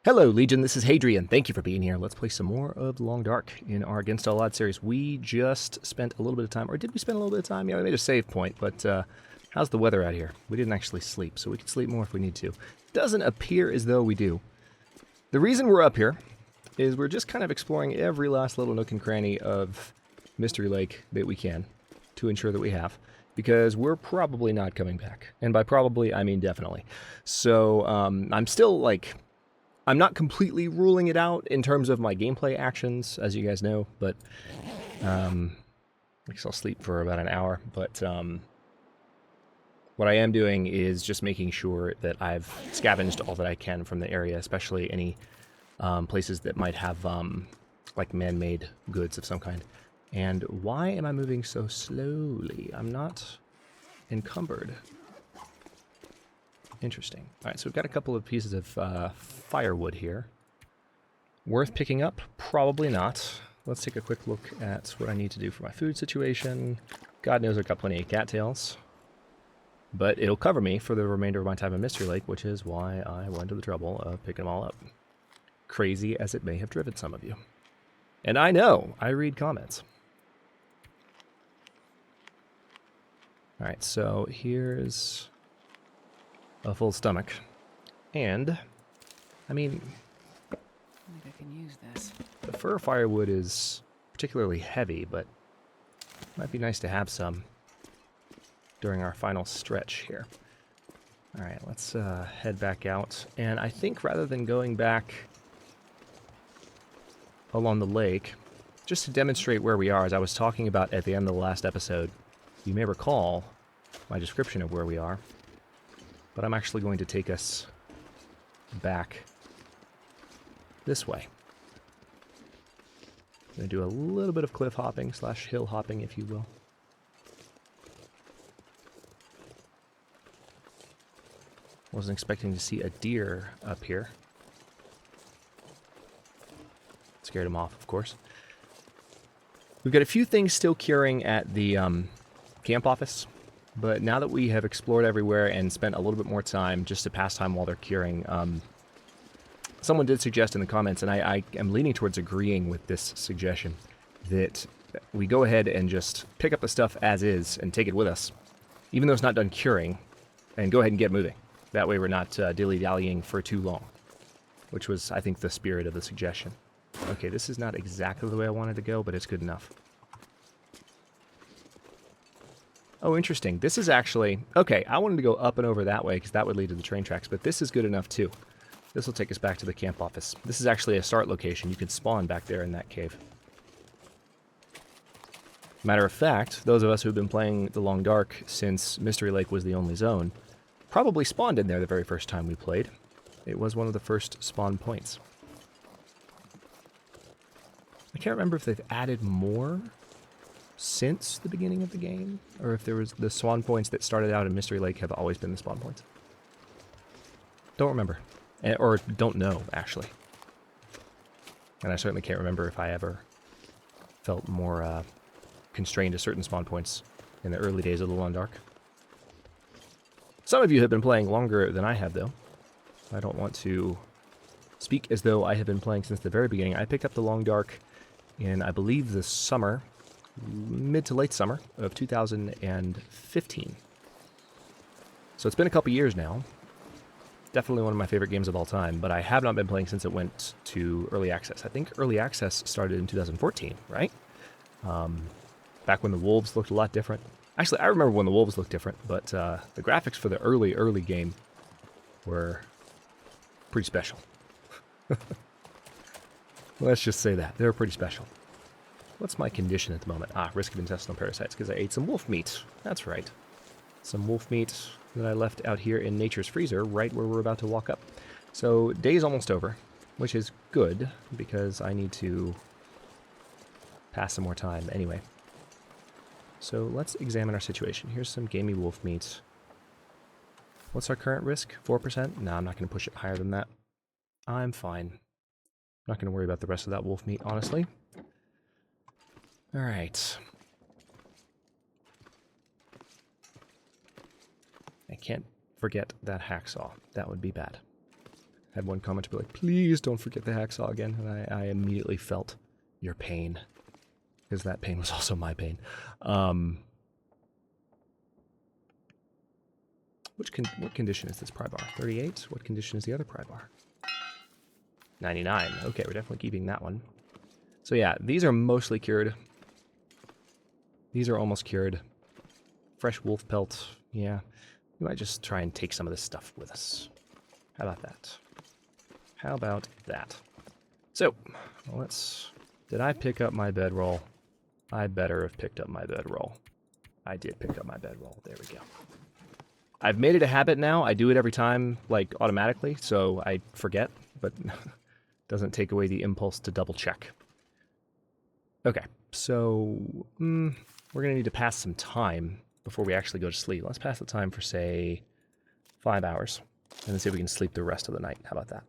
Hello, Legion. This is Hadrian. Thank you for being here. Let's play some more of The Long Dark in our Against All Odds series. We just spent a little bit of time, or did we spend a little bit of time? Yeah, we made a save point, but how's the weather out here? We didn't actually sleep, so we could sleep more if we need to. Doesn't appear as though we do. The reason we're up here is we're just kind of exploring every last little nook and cranny of Mystery Lake that we can to ensure that we have, because we're probably not coming back. And by probably, I mean definitely. So I'm still I'm not completely ruling it out in terms of my gameplay actions, as you guys know, but I guess I'll sleep for about an hour. But what I am doing is just making sure that I've scavenged all that I can from the area, especially any places that might have like man-made goods of some kind. And why am I moving so slowly? I'm not encumbered. Interesting. All right, so we've got a couple of pieces of firewood here. Worth picking up? Probably not. Let's take a quick look at what I need to do for my food situation. God knows I've got plenty of cattails. But it'll cover me for the remainder of my time in Mystery Lake, which is why I went to the trouble of picking them all up. Crazy as it may have driven some of you. And I know, I read comments. All right, so here's a full stomach. And, I mean, I think I can use this. The fir firewood is particularly heavy, but it might be nice to have some during our final stretch here. All right, let's head back out. And I think rather than going back along the lake, just to demonstrate where we are, as I was talking about at the end of the last episode, you may recall my description of where we are. But I'm actually going to take us back this way. I'm going to do a little bit of cliff hopping / hill hopping, if you will. Wasn't expecting to see a deer up here. Scared him off, of course. We've got a few things still curing at the camp office. But now that we have explored everywhere and spent a little bit more time just to pass time while they're curing, someone did suggest in the comments, and I am leaning towards agreeing with this suggestion, that we go ahead and just pick up the stuff as is and take it with us, even though it's not done curing, and go ahead and get moving. That way we're not dilly-dallying for too long, which was, I think, the spirit of the suggestion. Okay, this is not exactly the way I wanted to go, but it's good enough. Oh, interesting. This is actually... Okay, I wanted to go up and over that way because that would lead to the train tracks, but this is good enough too. This will take us back to the camp office. This is actually a start location. You can spawn back there in that cave. Matter of fact, those of us who've been playing The Long Dark since Mystery Lake was the only zone probably spawned in there the very first time we played. It was one of the first spawn points. I can't remember if they've added more since the beginning of the game, or if there was the spawn points that started out in Mystery Lake have always been the spawn points. Don't remember, or don't know, actually. And I certainly can't remember if I ever felt more constrained to certain spawn points in the early days of The Long Dark. Some of you have been playing longer than I have, though. I don't want to speak as though I have been playing since the very beginning. I picked up The Long Dark in, I believe, the summer, mid to late summer of 2015. So it's been a couple years now. Definitely one of my favorite games of all time, but I have not been playing since it went to early access. I think early access started in 2014, right? Back when the wolves looked a lot different. Actually, I remember when the wolves looked different, but the graphics for the early game were pretty special. Let's just say that. They were pretty special. What's my condition at the moment? Risk of intestinal parasites, because I ate some wolf meat. That's right. Some wolf meat that I left out here in nature's freezer, right where we're about to walk up. So, day's almost over, which is good, because I need to pass some more time anyway. So, let's examine our situation. Here's some gamey wolf meat. What's our current risk? 4%? No, I'm not going to push it higher than that. I'm fine. I'm not going to worry about the rest of that wolf meat, honestly. All right. I can't forget that hacksaw. That would be bad. had one comment to be like, please don't forget the hacksaw again. And I immediately felt your pain. Because that pain was also my pain. What condition is this pry bar? 38? What condition is the other pry bar? 99. Okay, we're definitely keeping that one. So yeah, these are mostly cured. These are almost cured. Fresh wolf pelt, yeah. We might just try and take some of this stuff with us. How about that? How about that? So, let's... Did I pick up my bedroll? I better have picked up my bedroll. I did pick up my bedroll. There we go. I've made it a habit now. I do it every time, like, automatically, so I forget, but doesn't take away the impulse to double check. Okay, so we're going to need to pass some time before we actually go to sleep. Let's pass the time for, say, 5 hours, and then see if we can sleep the rest of the night. How about that?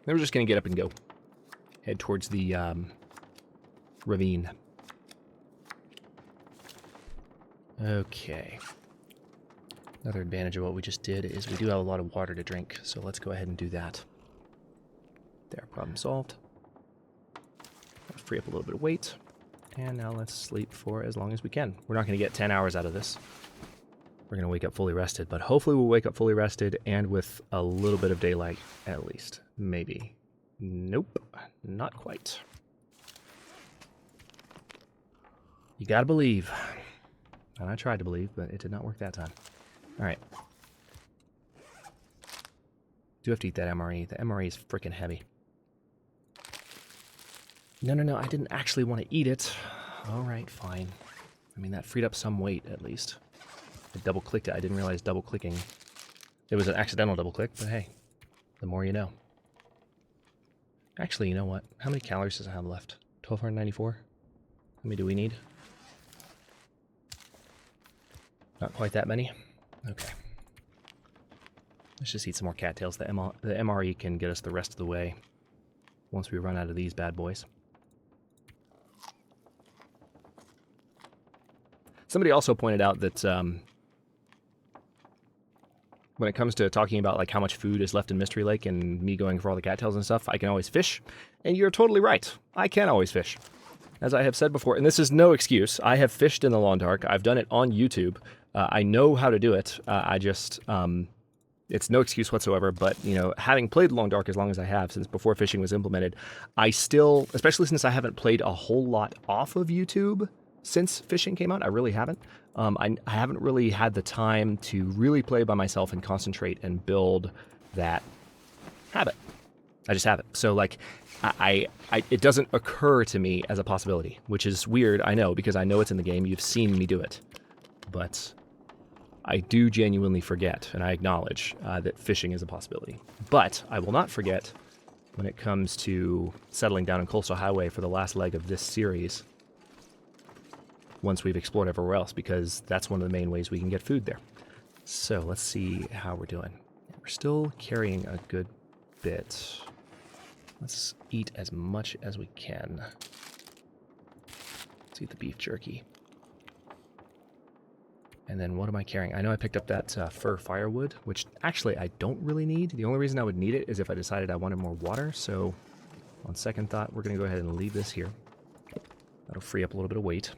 Then we're just going to get up and go. Head towards the ravine. Okay. Another advantage of what we just did is we do have a lot of water to drink, so let's go ahead and do that. There, problem solved. Let's free up a little bit of weight. And now let's sleep for as long as we can. We're not going to get 10 hours out of this. We're going to wake up fully rested, but hopefully we'll wake up fully rested and with a little bit of daylight at least. Maybe. Nope, not quite. You gotta believe. And I tried to believe, but it did not work that time. Alright. Do have to eat that MRE. The MRE is freaking heavy. No, I didn't actually want to eat it. Alright, fine. I mean, that freed up some weight, at least. I double-clicked it. I didn't realize double-clicking... It was an accidental double-click, but hey. The more you know. Actually, you know what? How many calories does it have left? 1,294? How many do we need? Not quite that many? Okay. Let's just eat some more cattails. The MRE can get us the rest of the way once we run out of these bad boys. Somebody also pointed out that when it comes to talking about like how much food is left in Mystery Lake and me going for all the cattails and stuff, I can always fish. And you're totally right. I can always fish. As I have said before, and this is no excuse, I have fished in the Long Dark. I've done it on YouTube. I know how to do it. It's no excuse whatsoever, but, you know, having played Long Dark as long as I have, since before fishing was implemented, I still, especially since I haven't played a whole lot off of YouTube since fishing came out, I really haven't. I haven't really had the time to really play by myself and concentrate and build that habit. I just haven't. So, like, it doesn't occur to me as a possibility, which is weird, I know, because I know it's in the game. You've seen me do it. But I do genuinely forget, and I acknowledge that fishing is a possibility. But I will not forget when it comes to settling down in Coastal Highway for the last leg of this series once we've explored everywhere else, because that's one of the main ways we can get food there. So let's see how we're doing. We're still carrying a good bit. Let's eat as much as we can. Let's eat the beef jerky. And then what am I carrying? I know I picked up that fir firewood, which actually I don't really need. The only reason I would need it is if I decided I wanted more water. So on second thought, we're going to go ahead and leave this here. That'll free up a little bit of weight.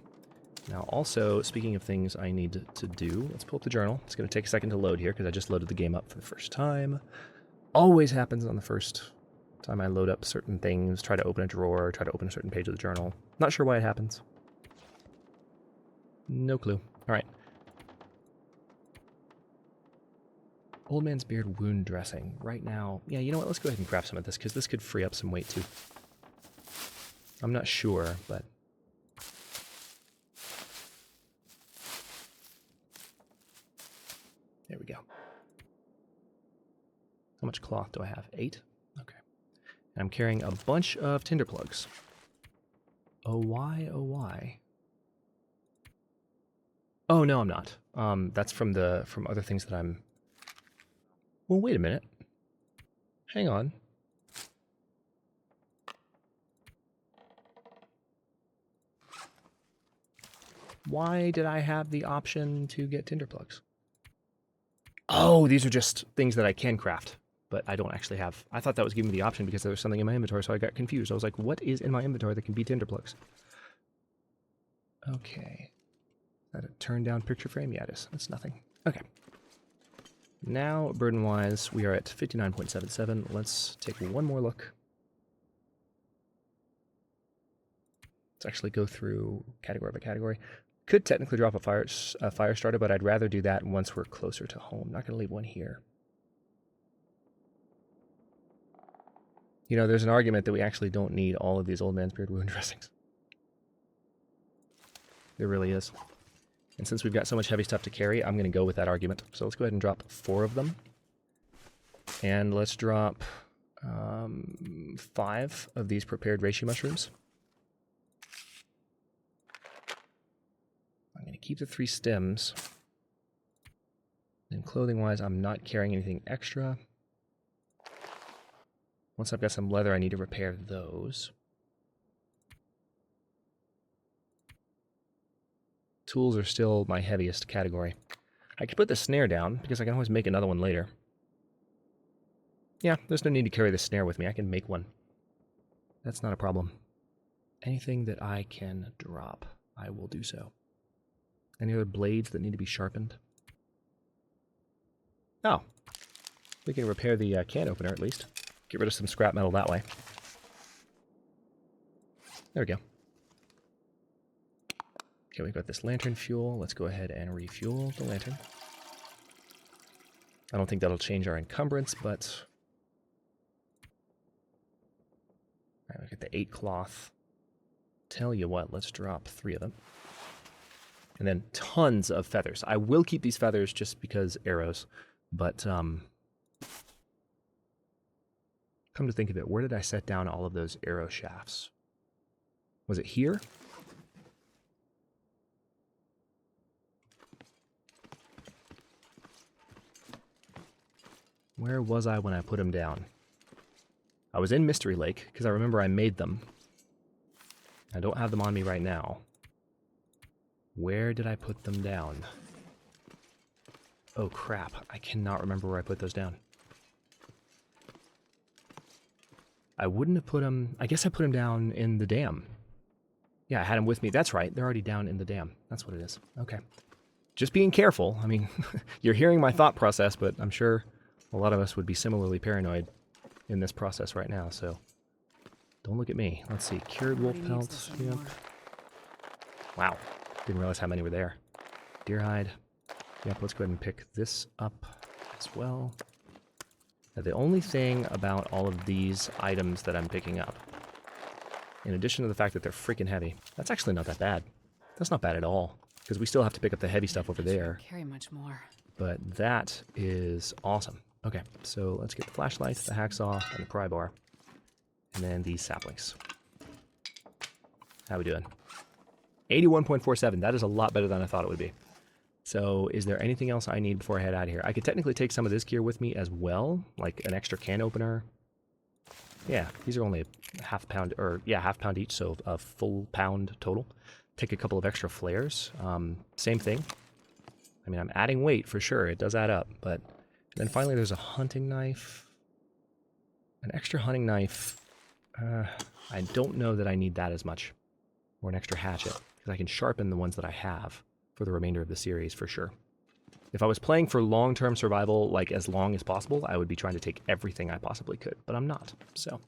Now also, speaking of things I need to do, let's pull up the journal. It's going to take a second to load here because I just loaded the game up for the first time. Always happens on the first time I load up certain things, try to open a drawer, try to open a certain page of the journal. Not sure why it happens. No clue. All right. Old Man's Beard wound dressing. Right now, yeah, you know what? Let's go ahead and grab some of this because this could free up some weight too. I'm not sure, but... There we go. How much cloth do I have? 8? Okay. And I'm carrying a bunch of tinder plugs. Oh, why? Oh, why? Oh, no, I'm not. That's from other things that I'm... Well, wait a minute. Hang on. Why did I have the option to get tinder plugs? Oh, these are just things that I can craft, but I don't actually have. I thought that was giving me the option because there was something in my inventory, so I got confused. I was like, what is in my inventory that can be tinder plugs? Okay. Is that a turned down picture frame? Yeah, it is. That's nothing. Okay. Now, burden-wise, we are at 59.77. Let's take one more look. Let's actually go through category by category. Could technically drop a fire starter, but I'd rather do that once we're closer to home. Not going to leave one here. You know, there's an argument that we actually don't need all of these Old Man's Beard wound dressings. There really is. And since we've got so much heavy stuff to carry, I'm going to go with that argument. So let's go ahead and drop 4 of them. And let's drop 5 of these prepared reishi mushrooms. I'm going to keep the 3 stems. And clothing-wise, I'm not carrying anything extra. Once I've got some leather, I need to repair those. Tools are still my heaviest category. I could put the snare down, because I can always make another one later. Yeah, there's no need to carry the snare with me. I can make one. That's not a problem. Anything that I can drop, I will do so. Any other blades that need to be sharpened? Oh. We can repair the can opener at least. Get rid of some scrap metal that way. There we go. Okay, we've got this lantern fuel. Let's go ahead and refuel the lantern. I don't think that'll change our encumbrance, but... Alright, we've got the 8 cloth. Tell you what, let's drop 3 of them. And then tons of feathers. I will keep these feathers just because arrows, but come to think of it, where did I set down all of those arrow shafts? Was it here? Where was I when I put them down? I was in Mystery Lake, because I remember I made them. I don't have them on me right now. Where did I put them down? Oh crap, I cannot remember where I put those down. I wouldn't have put them... I guess I put them down in the dam. Yeah, I had them with me. That's right, they're already down in the dam. That's what it is. Okay. Just being careful. I mean, you're hearing my thought process, but I'm sure a lot of us would be similarly paranoid in this process right now, so... Don't look at me. Let's see, cured wolf pelts. Yep. Wow. Didn't realize how many were there. Deer hide. Yep, let's go ahead and pick this up as well. Now, the only thing about all of these items that I'm picking up, in addition to the fact that they're freaking heavy, that's actually not that bad. That's not bad at all, because we still have to pick up the heavy stuff over there. Carry much more. But that is awesome. Okay, so let's get the flashlight, the hacksaw, and the pry bar. And then these saplings. How we doing? 81.47. That is a lot better than I thought it would be. So is there anything else I need before I head out of here? I could technically take some of this gear with me as well, like an extra can opener. Yeah, these are only a half pound, or yeah, half pound each, so a full pound total. Take a couple of extra flares. Same thing. I mean, I'm adding weight for sure. It does add up. But then finally there's a hunting knife. An extra hunting knife. I don't know that I need that as much. Or an extra hatchet, because I can sharpen the ones that I have for the remainder of the series for sure. If I was playing for long-term survival, like as long as possible, I would be trying to take everything I possibly could, but I'm not, so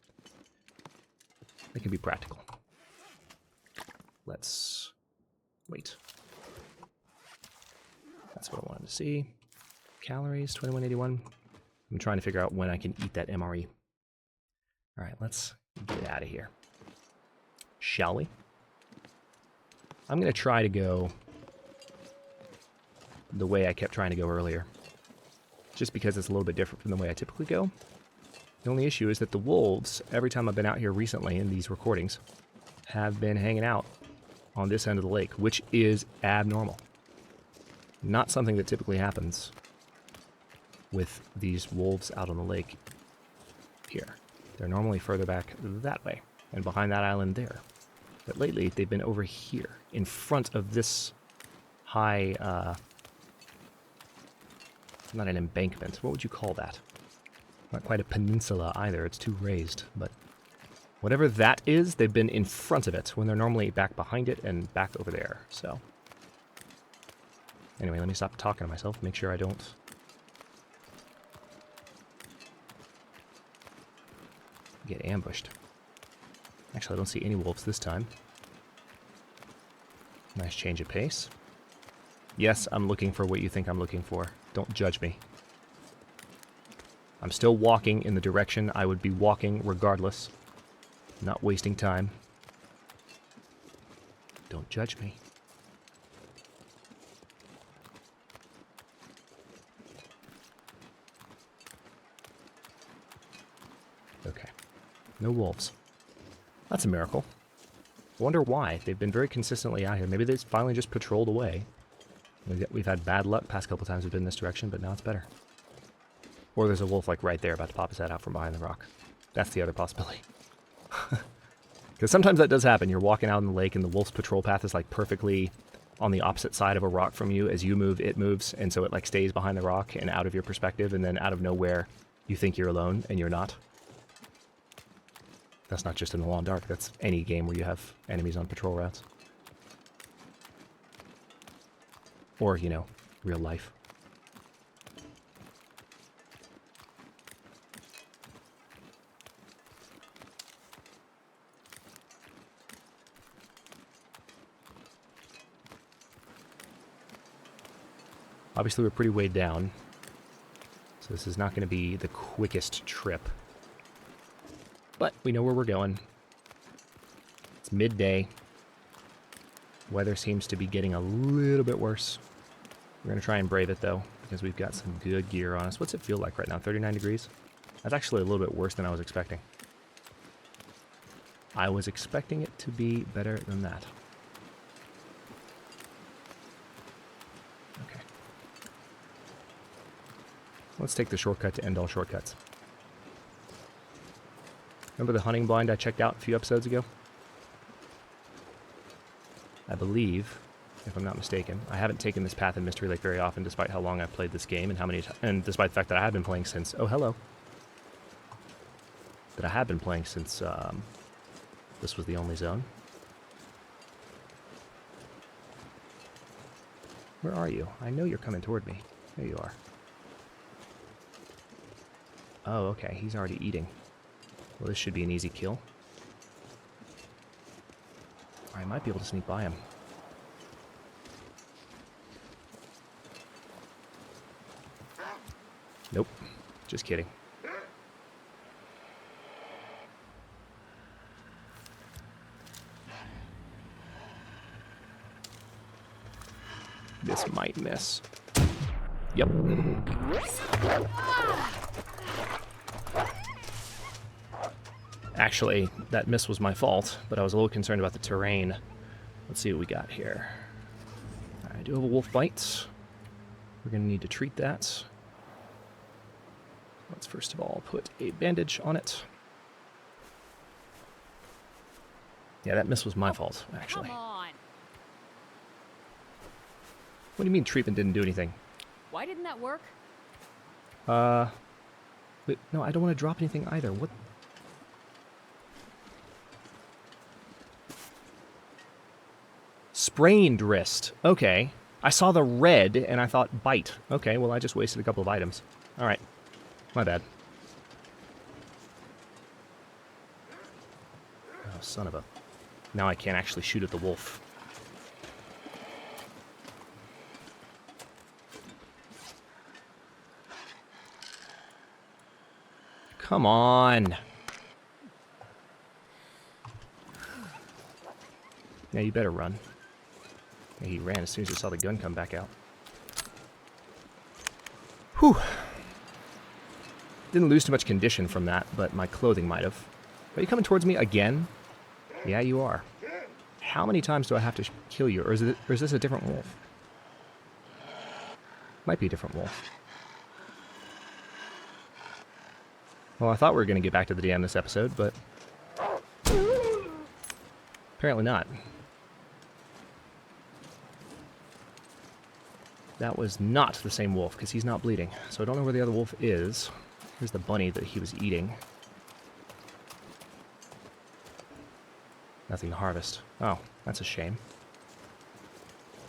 it can be practical. Let's wait. That's what I wanted to see. Calories, 2181. I'm trying to figure out when I can eat that MRE. All right, let's get out of here. Shall we? I'm going to try to go the way I kept trying to go earlier. Just because it's a little bit different from the way I typically go. The only issue is that the wolves, every time I've been out here recently in these recordings, have been hanging out on this end of the lake, which is abnormal. Not something that typically happens with these wolves out on the lake here. They're normally further back that way, and behind that island there. But lately, they've been over here, in front of this high It's not an embankment. What would you call that? Not quite a peninsula either. It's too raised, but whatever that is, they've been in front of it when they're normally back behind it and back over there, so. Anyway, let me stop talking to myself, make sure I don't get ambushed. Actually, I don't see any wolves this time. Nice change of pace. Yes, I'm looking for what you think I'm looking for. Don't judge me. I'm still walking in the direction I would be walking regardless. Not wasting time. Don't judge me. Okay. No wolves. That's a miracle. I wonder why. They've been very consistently out here. Maybe they finally just patrolled away. We've had bad luck past couple times we've been in this direction, but now it's better. Or there's a wolf like right there about to pop his head out from behind the rock. That's the other possibility. Because sometimes that does happen. You're walking out in the lake and the wolf's patrol path is like perfectly on the opposite side of a rock from you. As you move, it moves, and so it like stays behind the rock and out of your perspective, and then out of nowhere you think you're alone and you're not. That's not just in the Long Dark, that's any game where you have enemies on patrol routes. Or, you know, real life. Obviously, we're pretty way down, so this is not going to be the quickest trip. But we know where we're going. It's midday. Weather seems to be getting a little bit worse. We're going to try and brave it, though, because we've got some good gear on us. What's it feel like right now? 39 degrees? That's actually a little bit worse than I was expecting. I was expecting it to be better than that. Okay. Let's take the shortcut to end all shortcuts. Remember the hunting blind I checked out a few episodes ago? I believe, if I'm not mistaken, I haven't taken this path in Mystery Lake very often, despite how long I've played this game and and despite the fact that I have been playing since. Oh, hello. That I have been playing since this was the only zone. Where are you? I know you're coming toward me. There you are. Oh, okay. He's already eating. Well, this should be an easy kill. I might be able to sneak by him. Nope. Just kidding. This might miss. Yep. Actually, that miss was my fault, but I was a little concerned about the terrain. Let's see what we got here. I do have a wolf bite. We're going to need to treat that. Let's first of all put a bandage on it. Yeah, that miss was my fault, actually. Come on. What do you mean treatment didn't do anything? Why didn't that work? But no, I don't want to drop anything either. What? Sprained wrist. Okay. I saw the red and I thought bite. Okay, well I just wasted a couple of items. Alright. My bad. Oh, son of a... Now I can't actually shoot at the wolf. Come on. Yeah, you better run. Yeah, he ran as soon as he saw the gun come back out. Whew. Didn't lose too much condition from that, but my clothing might have. Are you coming towards me again? Yeah, you are. How many times do I have to kill you? Or is this a different wolf? Might be a different wolf. Well, I thought we were going to get back to the dam this episode, but apparently not. that was not the same wolf, because he's not bleeding. So I don't know where the other wolf is. Here's the bunny that he was eating. Nothing to harvest. Oh, that's a shame.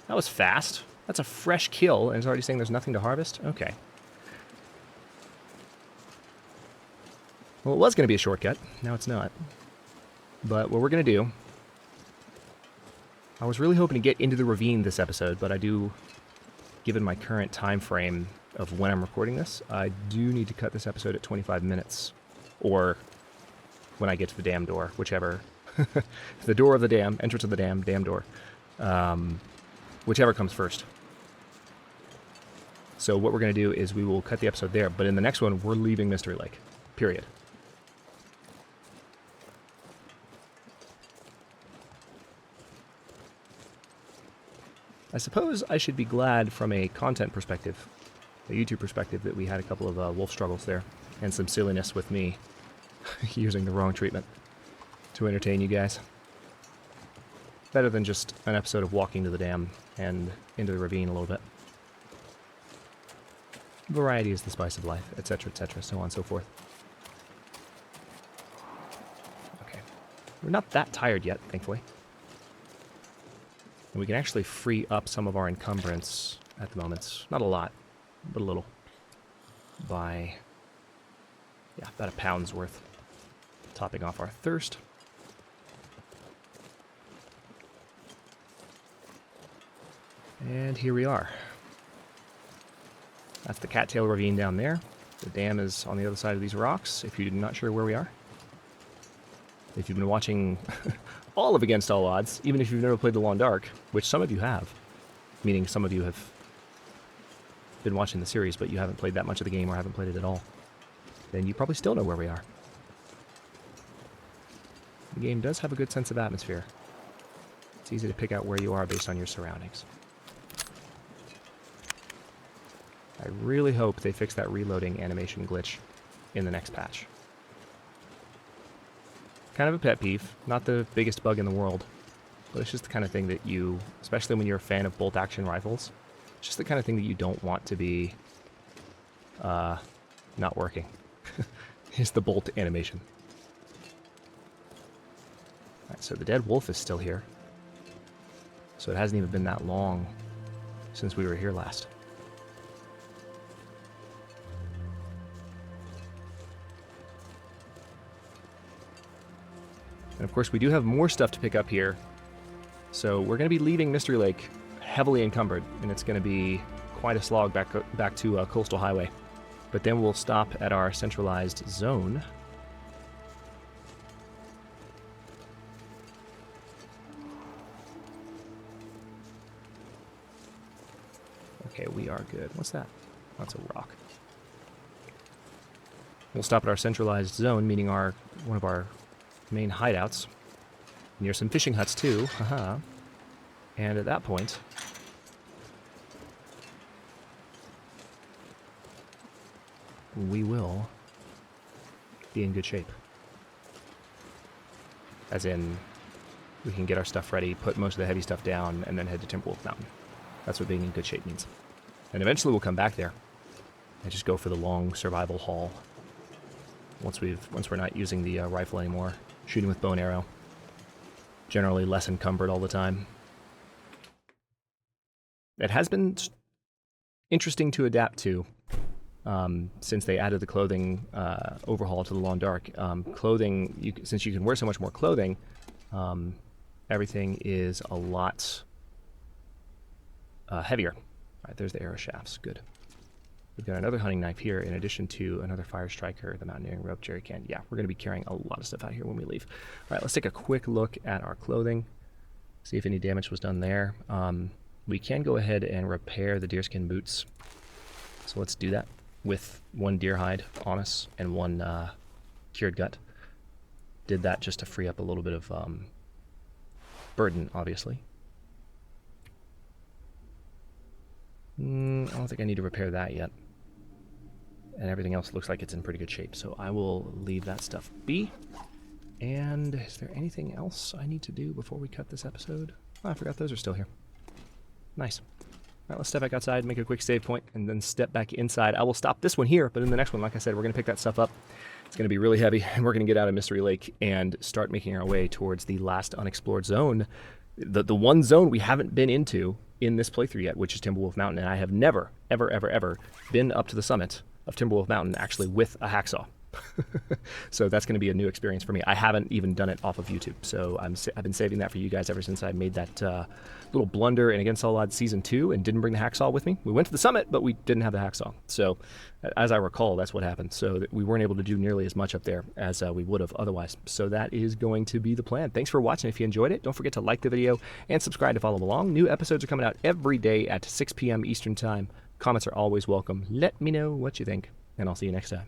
That was fast. That's a fresh kill, and it's already saying there's nothing to harvest? Okay. Well, it was going to be a shortcut. Now it's not. But what we're going to do... I was really hoping to get into the ravine this episode, but I do, given my current time frame of when I'm recording this, I do need to cut this episode at 25 minutes. Or when I get to the dam door, whichever. The door of the dam, entrance of the dam, dam door. Whichever comes first. So what we're going to do is we will cut the episode there, but in the next one, we're leaving Mystery Lake. Period. I suppose I should be glad from a content perspective, a YouTube perspective, that we had a couple of wolf struggles there, and some silliness with me using the wrong treatment to entertain you guys. Better than just an episode of walking to the dam and into the ravine a little bit. Variety is the spice of life, etc., so on and so forth. Okay. We're not that tired yet, thankfully. And we can actually free up some of our encumbrance at the moment. Not a lot, but a little. By, yeah, about a pound's worth. Topping off our thirst. And here we are. That's the Cattail Ravine down there. The dam is on the other side of these rocks, if you're not sure where we are. If you've been watching all of Against All Odds, even if you've never played The Long Dark, which some of you have, meaning some of you have been watching the series, but you haven't played that much of the game or haven't played it at all, then you probably still know where we are. The game does have a good sense of atmosphere. It's easy to pick out where you are based on your surroundings. I really hope they fix that reloading animation glitch in the next patch. Kind of a pet peeve, not the biggest bug in the world, but it's just the kind of thing that you, especially when you're a fan of bolt-action rifles, it's just the kind of thing that you don't want to be not working. Is the bolt animation. Alright, so the dead wolf is still here. So it hasn't even been that long since we were here last. And of course, we do have more stuff to pick up here. So we're going to be leaving Mystery Lake heavily encumbered, and it's going to be quite a slog back to Coastal Highway. But then we'll stop at our centralized zone. Okay, we are good. What's that? That's a rock. We'll stop at our centralized zone, meaning one of our main hideouts. Near some fishing huts too, haha. And at that point, we will be in good shape. As in, we can get our stuff ready, put most of the heavy stuff down, and then head to Timberwolf Mountain. That's what being in good shape means. And eventually we'll come back there and just go for the long survival haul. Once we're not using the rifle anymore, shooting with bow and arrow. Generally less encumbered all the time. It has been interesting to adapt to since they added the clothing overhaul to the Long Dark. Clothing, since you can wear so much more clothing, everything is a lot heavier. All right, there's the arrow shafts. Good. We've got another hunting knife here, in addition to another fire striker, the mountaineering rope, jerry can. Yeah, we're going to be carrying a lot of stuff out here when we leave. All right, let's take a quick look at our clothing, see if any damage was done there. We can go ahead and repair the deerskin boots. So let's do that with one deer hide on us and one cured gut. Did that just to free up a little bit of burden, obviously. I don't think I need to repair that yet. And everything else looks like it's in pretty good shape, so I will leave that stuff be. And is there anything else I need to do before we cut this episode? Oh, I forgot those are still here. Nice. right, let's step back outside, make a quick save point, and then step back inside. I will stop this one here, but in the next one, like I said, we're going to pick that stuff up. It's going to be really heavy, and we're going to get out of Mystery Lake and start making our way towards the last unexplored zone, the one zone we haven't been into in this playthrough yet, which is Timberwolf Mountain, and I have never, ever, ever, ever been up to the summit of Timberwolf Mountain actually with a hacksaw. So that's going to be a new experience for me. I haven't even done it off of YouTube, so I've been saving that for you guys ever since I made that little blunder in Against All Odds Season 2 and didn't bring the hacksaw with me. We went to the summit, but we didn't have the hacksaw. So as I recall, that's what happened. So that we weren't able to do nearly as much up there as we would have otherwise. So that is going to be the plan. Thanks for watching. If you enjoyed it, don't forget to like the video and subscribe to follow along. New episodes are coming out every day at 6 p.m. Eastern Time. Comments are always welcome. Let me know what you think, and I'll see you next time.